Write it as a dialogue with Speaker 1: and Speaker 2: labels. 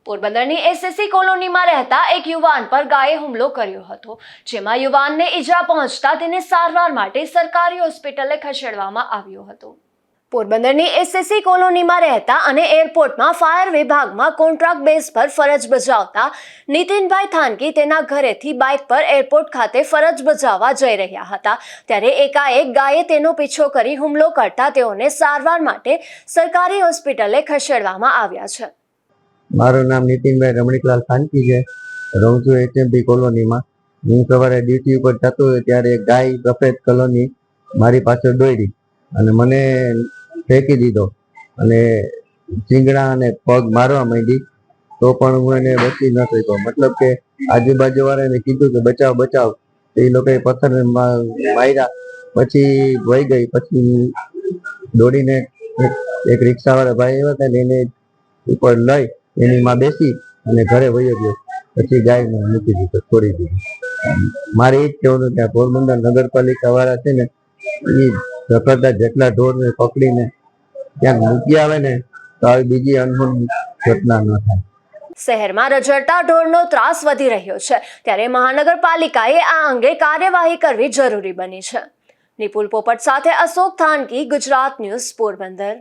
Speaker 1: પોરબંદરની એસએસસી કોલોનીમાં રહેતા એક યુવાન પર ગાયે હુમલો કર્યો હતો, જેમાં યુવાનને ઈજા પહોંચતા તેને સારવાર માટે સરકારી હોસ્પિટલે ખસેડવામાં આવ્યો હતો। પોરબંદરની એસએસસી કોલોનીમાં રહેતા અને એરપોર્ટમાં ફાયર વિભાગમાં કોન્ટ્રાક્ટ બેઝ પર ફરજ બજાવતા નીતિનભાઈ થાનકી તેના ઘરેથી બાઇક પર એરપોર્ટ ખાતે ફરજ બજાવવા જઈ રહ્યા હતા, ત્યારે એકાએક ગાયે તેનો પીછો કરી હુમલો કરતા તેઓને સારવાર માટે સરકારી હોસ્પિટલે ખસેડવામાં આવ્યા છે।
Speaker 2: મારું નામ નીતિનભાઈ રમણીકલાલ થાનકી છે। રહું છું એચએમપી કોલોનીમાં। હું સવારે ડ્યુટી ઉપર જતો હોય ત્યારે એક ગાય સફેદ કલરની મારી પાછળ દોડી અને મને ફેંકી દીધો અને શીંગડા અને પગ મારવા માંડી, તો પણ હું એને બચી ન શક્યો। મતલબ કે આજુબાજુ વાળાને કીધું કે બચાવ બચાવ, એ લોકોએ પથ્થર માર્યા, પછી વહી ગઈ। પછી દોડીને એક રિક્ષાવાળા ભાઈ આવ્યા હતા ને એને ઉપર લઈ એની માં બેસી અને ઘરે વયો ગયો। પછી ગાયને મૂકી દીધો, છોડી દીધો। મારે એ જ કહેવાનું કે પોરબંદર નગરપાલિકા વાળા છે ને, એ રખડતા જેટલા ઢોરને પકડીને ક્યાંક મૂકી આવે ને તો આવી બીજી અનહોની ઘટના ન થાય।
Speaker 1: શહેરમાં રઝળતા ઢોરનો ત્રાસ વધી રહ્યો છે, ત્યારે મહાનગરપાલિકાએ આ અંગે કાર્યવાહી કરવી જરૂરી બની છે। નિપુલ પોપટ સાથે અશોક થાનકી, ગુજરાત ન્યૂઝ, પોરબંદર।